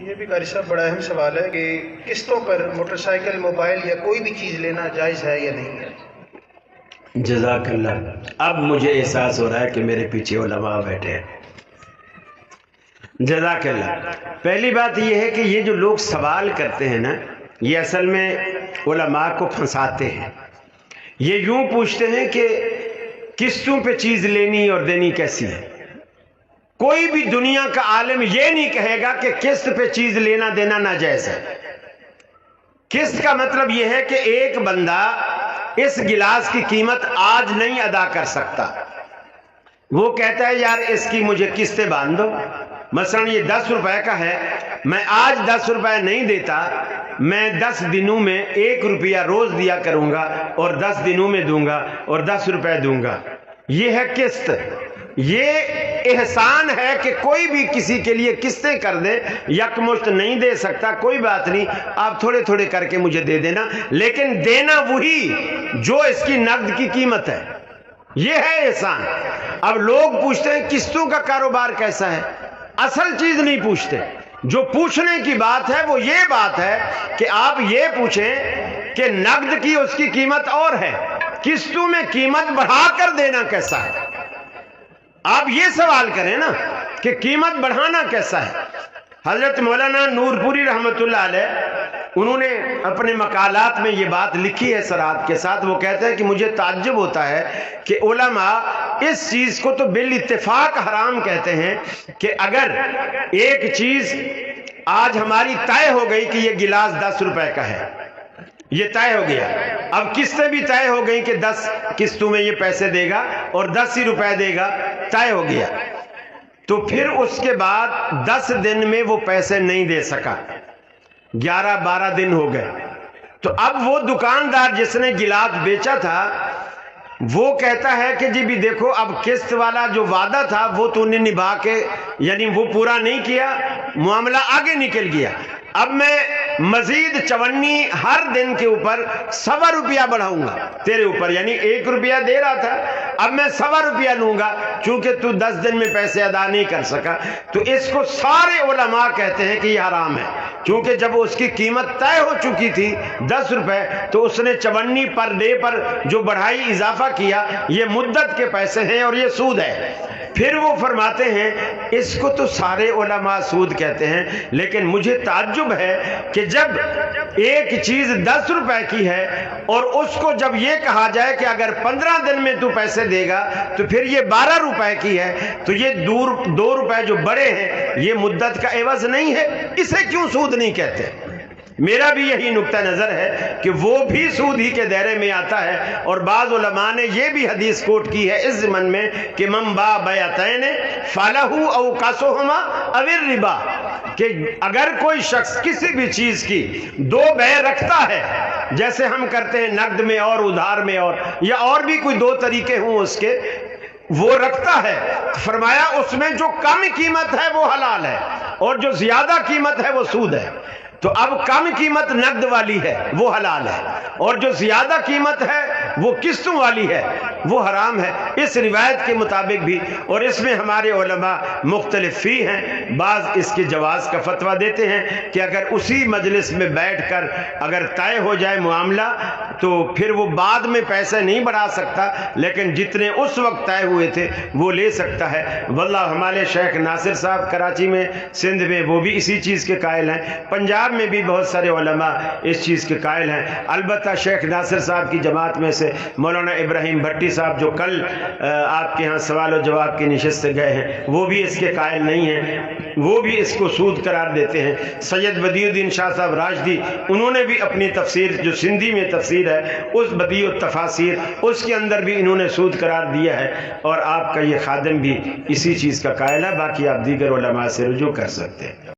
یہ بھی قاری صاحب بڑا اہم سوال ہے کہ قسطوں پر موٹر سائیکل، موبائل یا کوئی بھی چیز لینا جائز ہے یا نہیں ہے؟ جزاک اللہ۔ اب مجھے احساس ہو رہا ہے کہ میرے پیچھے علماء بیٹھے ہیں۔ جزاک اللہ۔ پہلی بات یہ ہے کہ یہ جو لوگ سوال کرتے ہیں نا، یہ اصل میں علماء کو پھنساتے ہیں۔ یہ یوں پوچھتے ہیں کہ قسطوں پہ چیز لینی اور دینی کیسی ہے؟ کوئی بھی دنیا کا عالم یہ نہیں کہے گا کہ قسط پہ چیز لینا دینا ناجائز ہے۔ قسط کا مطلب یہ ہے کہ ایک بندہ اس گلاس کی قیمت آج نہیں ادا کر سکتا، وہ کہتا ہے یار اس کی مجھے قسطیں باندھ دو، مثلا یہ 10 روپے کا ہے، میں آج 10 روپے نہیں دیتا، میں 10 دنوں میں 1 روپیہ روز دیا کروں گا اور 10 دنوں میں دوں گا اور 10 روپے دوں گا۔ یہ ہے قسط۔ یہ احسان ہے کہ کوئی بھی کسی کے لیے قسطیں کر دے، یکمشت نہیں دے سکتا، کوئی بات نہیں، آپ تھوڑے تھوڑے کر کے مجھے دے دینا، لیکن دینا وہی جو اس کی نقد کی قیمت ہے۔ یہ ہے احسان۔ اب لوگ پوچھتے ہیں قسطوں کا کاروبار کیسا ہے؟ اصل چیز نہیں پوچھتے۔ جو پوچھنے کی بات ہے وہ یہ بات ہے کہ آپ یہ پوچھیں کہ نقد کی اس کی قیمت اور ہے، قسطوں میں قیمت بڑھا کر دینا کیسا ہے؟ آپ یہ سوال کریں نا کہ قیمت بڑھانا کیسا ہے۔ حضرت مولانا نور پوری رحمت اللہ علیہ، انہوں نے اپنے مقالات میں یہ بات لکھی ہے سرات کے ساتھ۔ وہ کہتے ہیں کہ مجھے تعجب ہوتا ہے کہ علماء اس چیز کو تو بالاتفاق حرام کہتے ہیں کہ اگر ایک چیز آج ہماری طے ہو گئی کہ یہ گلاس 10 روپے کا ہے، یہ طے ہو گیا، اب قسطیں بھی طے ہو گئی کہ 10 قسطوں میں یہ پیسے دے گا اور 10 ہی روپے دے گا، طے ہو گیا، تو پھر اس کے بعد 10 دن میں وہ پیسے نہیں دے سکا، 11-12 دن ہو گئے، تو اب وہ دکاندار جس نے گلاس بیچا تھا وہ کہتا ہے کہ جی بھی دیکھو اب قسط والا جو وعدہ تھا وہ تو نے نبھا کے، یعنی وہ پورا نہیں کیا، معاملہ آگے نکل گیا، اب میں مزید 54 ہر دن کے اوپر 1.25 روپیہ بڑھاؤں گا تیرے اوپر، یعنی 1 روپیہ دے رہا تھا، اب میں 1.25 روپیہ لوں گا چونکہ تو 10 دن میں پیسے ادا نہیں کر سکا۔ تو اس کو سارے علماء کہتے ہیں کہ یہ حرام ہے، کیونکہ جب اس کی قیمت طے ہو چکی تھی 10 روپے تو اس نے 54 پر ڈے پر جو بڑھائی اضافہ کیا، یہ مدت کے پیسے ہیں اور یہ سود ہے۔ پھر وہ فرماتے ہیں اس کو تو سارے علماء سود کہتے ہیں، لیکن مجھے تعجب ہے کہ جب ایک چیز 10 روپے کی ہے اور اس کو جب یہ کہا جائے کہ اگر 15 دن میں تو پیسے دے گا تو پھر یہ 12 روپے کی ہے، تو یہ 2 روپے جو بڑے ہیں یہ مدت کا عوض نہیں ہے، اسے کیوں سود نہیں کہتے؟ میرا بھی یہی نقطہ نظر ہے کہ وہ بھی سود ہی کے دائرے میں آتا ہے، اور بعض علماء نے یہ بھی حدیث کوٹ کی ہے اس ضمن میں کہ من باع بیعتین فلہ او قصہما او الربا، کہ اگر کوئی شخص کسی بھی چیز کی 2 بیع رکھتا ہے، جیسے ہم کرتے ہیں نقد میں اور ادھار میں، اور یا اور بھی کوئی 2 طریقے ہوں اس کے، وہ رکھتا ہے، فرمایا اس میں جو کم قیمت ہے وہ حلال ہے اور جو زیادہ قیمت ہے وہ سود ہے۔ تو اب کم قیمت نقد والی ہے وہ حلال ہے، اور جو زیادہ قیمت ہے وہ قسطوں والی ہے وہ حرام ہے، اس روایت کے مطابق بھی۔ اور اس میں ہمارے علماء مختلف فی ہیں، بعض اس کے جواز کا فتویٰ دیتے ہیں کہ اگر اسی مجلس میں بیٹھ کر اگر طے ہو جائے معاملہ تو پھر وہ بعد میں پیسے نہیں بڑھا سکتا، لیکن جتنے اس وقت طے ہوئے تھے وہ لے سکتا ہے۔ واللہ، ہمارے شیخ ناصر صاحب کراچی میں، سندھ میں، وہ بھی اسی چیز کے قائل ہیں، پنجاب میں بھی بہت سارے علماء اس چیز کے قائل ہیں۔ البتہ شیخ ناصر صاحب کی جماعت میں سے مولانا ابراہیم بھٹی صاحب جو کل آپ کے ہاں سوال و جواب کی نشست سے گئے ہیں، وہ بھی اس کے قائل نہیں ہیں، وہ بھی اس کو سود قرار دیتے ہیں۔ سید بدیع الدین شاہ صاحب راشدی، انہوں نے بھی اپنی تفسیر جو سندھی میں تفسیر ہے، اس بدیع التفاسیر، اس کے اندر بھی انہوں نے سود قرار دیا ہے، اور آپ کا یہ خادم بھی اسی چیز کا قائل ہے۔ باقی آپ دیگر علماء سے رجوع کر سکتے ہیں۔